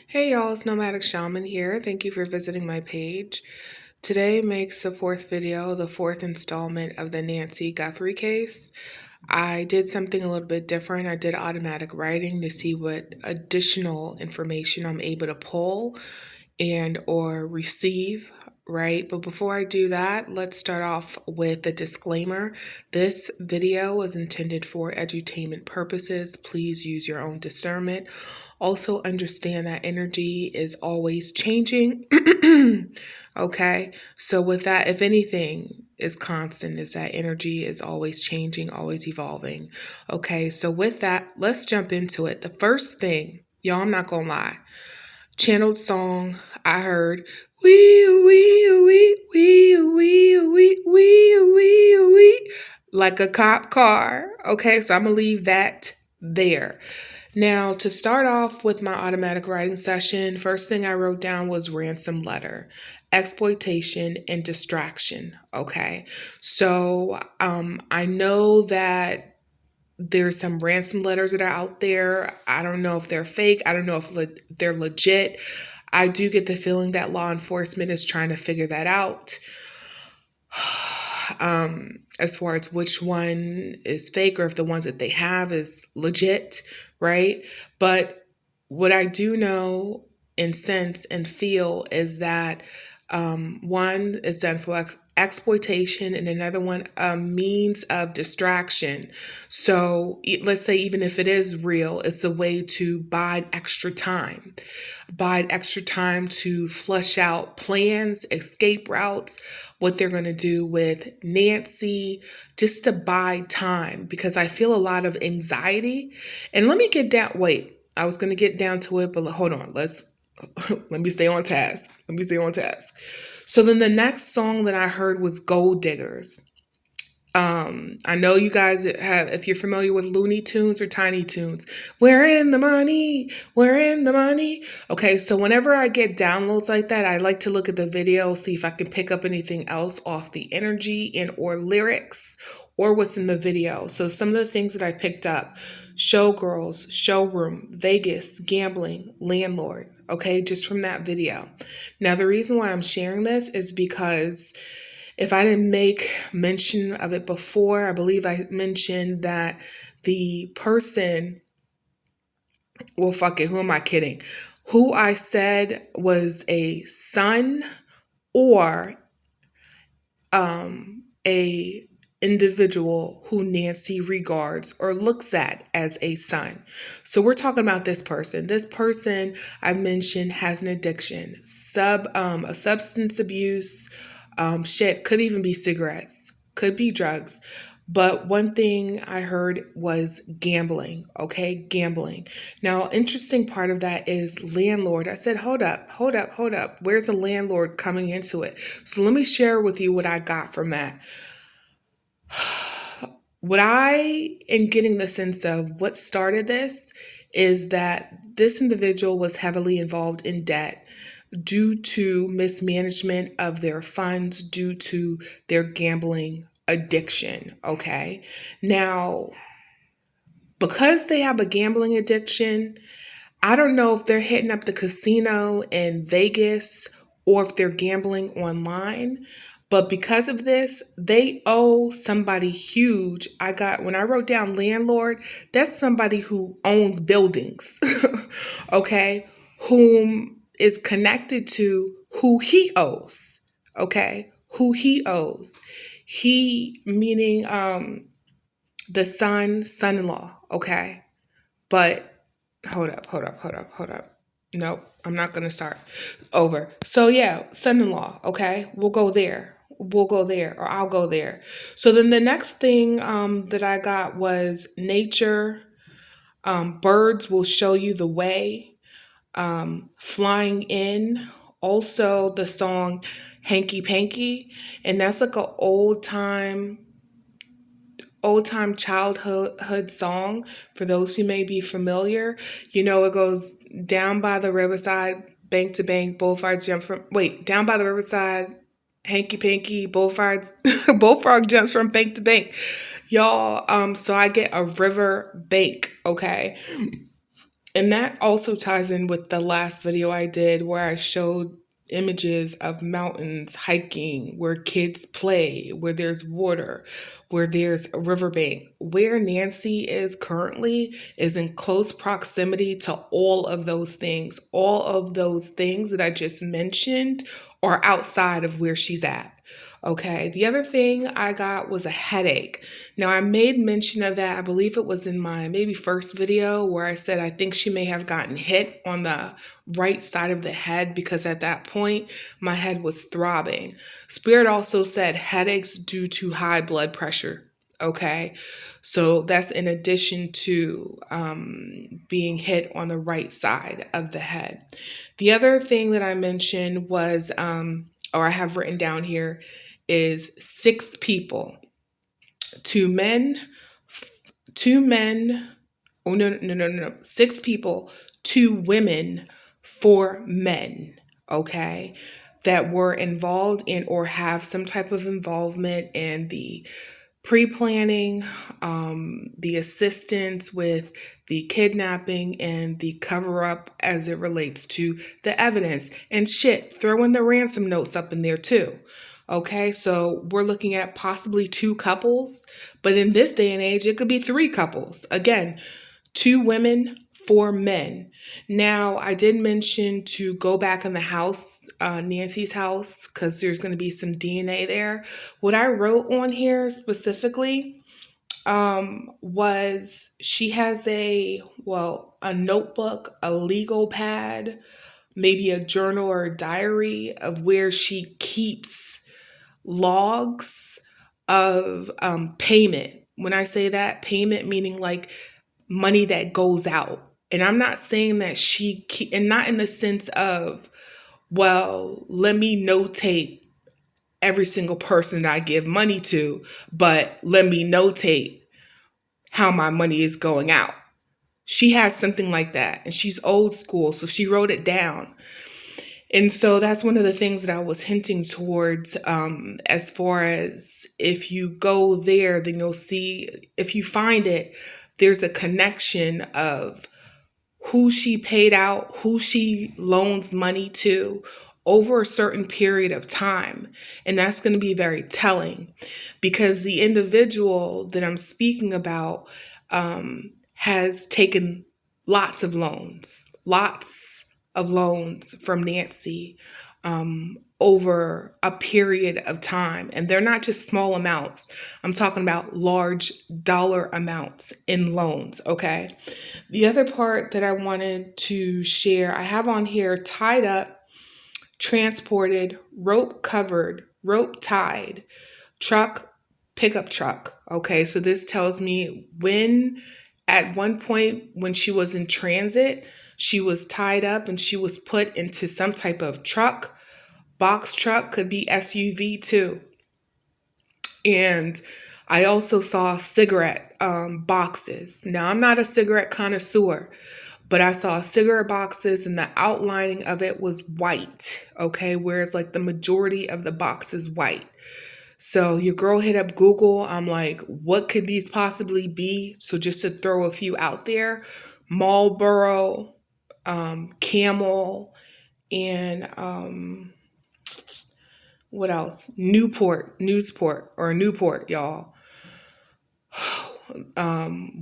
Hey y'all, it's Nomadic Shaman here. Thank you for visiting my page. Today makes the fourth video, the fourth installment of the Nancy Guthrie case. I did something a little bit different. I did automatic writing to see what additional information I'm able to pull and or receive, right? But before I do that, let's start off with a disclaimer. This video was intended for edutainment purposes. Please use your own discernment. Also understand that energy is always changing. Okay? So with that, if anything is constant, is that energy is always changing, always evolving. Okay? So with that, let's jump into it. The first thing, y'all, I'm not gonna lie, channeled song I heard, wee wee wee wee wee wee wee wee wee, like a cop car. Okay, so I'm gonna leave that there. Now, to start off with my automatic writing session, first thing I wrote down was ransom letter, exploitation, and distraction. Okay, so I know that there's some ransom letters that are out there. I don't know if they're fake. I don't know if they're legit. I do get the feeling that law enforcement is trying to figure that out. As far as which one is fake or if the ones that they have is legit, right? But what I do know and sense and feel is that one is done for exploitation and another one a means of distraction. So let's say even if it is real, it's a way to bide extra time to flush out plans, escape routes, what they're going to do with Nancy, just to buy time because I feel a lot of anxiety. And let me get down, wait, I was going to get down to it, but hold on, let me stay on task. So then the next song that I heard was Gold Diggers. I know you guys have, if you're familiar with Looney Tunes or Tiny Tunes, we're in the money, we're in the money. Okay, so whenever I get downloads like that, I like to look at the video, see if I can pick up anything else off the energy and or lyrics or what's in the video. So some of the things that I picked up: showgirls, showroom, Vegas, gambling, landlord. Okay, just from that video. Now, the reason why I'm sharing this is because if I didn't make mention of it before, I believe I mentioned that the person, well, fuck it, who am I kidding? Who I said was a son or a individual who Nancy regards or looks at as a son. So we're talking about this person. This person I mentioned has an addiction, a substance abuse, shit, could even be cigarettes, could be drugs. But one thing I heard was gambling, okay? Gambling. Now, interesting part of that is landlord. I said, hold up, hold up, hold up. Where's a landlord coming into it? So let me share with you what I got from that. What I am getting the sense of what started this is that this individual was heavily involved in debt due to mismanagement of their funds, due to their gambling addiction. Okay. Now, because they have a gambling addiction, I don't know if they're hitting up the casino in Vegas or if they're gambling online. But because of this, they owe somebody huge. When I wrote down landlord, that's somebody who owns buildings, okay, whom is connected to who he owes, okay, who he owes. He, meaning the son-in-law, okay. But hold up. Nope, I'm not gonna start over. So yeah, son-in-law, okay? We'll go there. Or I'll go there. So then the next thing that I got was nature. Birds will show you the way. Flying in. Also the song Hanky Panky. And that's like an old time childhood song for those who may be familiar. You know, it goes down by the riverside, bank to bank, both frogs jump from down by the riverside, hanky panky, both frogs both frog jumps from bank to bank. Y'all, so I get a river bank, okay? And that also ties in with the last video I did where I showed images of mountains, hiking, where kids play, where there's water, where there's a riverbank. Where Nancy is currently is in close proximity to all of those things. All of those things that I just mentioned are outside of where she's at. Okay, the other thing I got was a headache. Now, I made mention of that. I believe it was in my maybe first video where I said I think she may have gotten hit on the right side of the head because at that point my head was throbbing. Spirit also said headaches due to high blood pressure. Okay, so that's in addition to being hit on the right side of the head. The other thing that I mentioned was, or I have written down here, is 6 people, 2 men, 2 men. Oh, no. 6 people, 2 women, 4 men, okay, that were involved in or have some type of involvement in the pre-planning, the assistance with the kidnapping, and the cover-up as it relates to the evidence. And shit, throw in the ransom notes up in there too. Okay, so we're looking at possibly 2 couples, but in this day and age, it could be 3 couples. Again, 2 women, 4 men. Now, I did mention to go back in the house, Nancy's house, because there's going to be some DNA there. What I wrote on here specifically was she has a notebook, a legal pad, maybe a journal or a diary of where she keeps logs of payment. When I say that, payment meaning like money that goes out. And I'm not saying that and not in the sense of, well, let me notate every single person that I give money to, but let me notate how my money is going out. She has something like that, and she's old school, so she wrote it down. And so that's one of the things that I was hinting towards, as far as if you go there, then you'll see, if you find it, there's a connection of who she paid out, who she loans money to over a certain period of time. And that's going to be very telling because the individual that I'm speaking about has taken lots of loans from Nancy over a period of time. And they're not just small amounts. I'm talking about large dollar amounts in loans, okay? The other part that I wanted to share, I have on here tied up, transported, rope covered, rope tied, truck, pickup truck. Okay, so this tells me at one point when she was in transit, she was tied up and she was put into some type of truck, box truck, could be SUV too. And I also saw cigarette boxes. Now, I'm not a cigarette connoisseur, but I saw cigarette boxes and the outlining of it was white, okay? Whereas like the majority of the box is white. So your girl hit up Google. I'm like, what could these possibly be? So just to throw a few out there, Marlboro, Camel, and what else? Newport, y'all.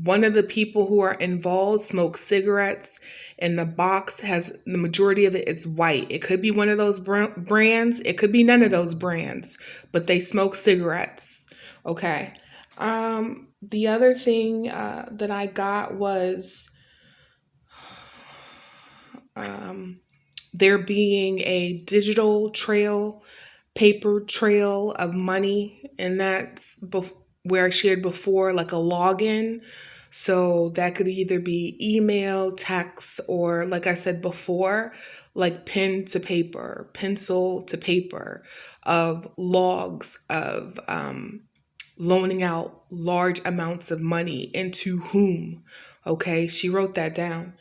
One of the people who are involved smokes cigarettes, and the box has the majority of it is white. It could be one of those brands. It could be none of those brands, but they smoke cigarettes. Okay. The other thing that I got was there being a digital trail, paper trail of money, and that's where I shared before, like a login. So that could either be email, text, or like I said before, like pen to paper, pencil to paper, of logs of loaning out large amounts of money into whom. Okay, she wrote that down.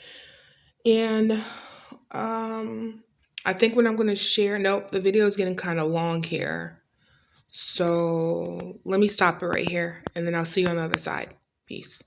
And I think what I'm going to share, nope, the video is getting kind of long here. So let me stop it right here, and then I'll see you on the other side. Peace.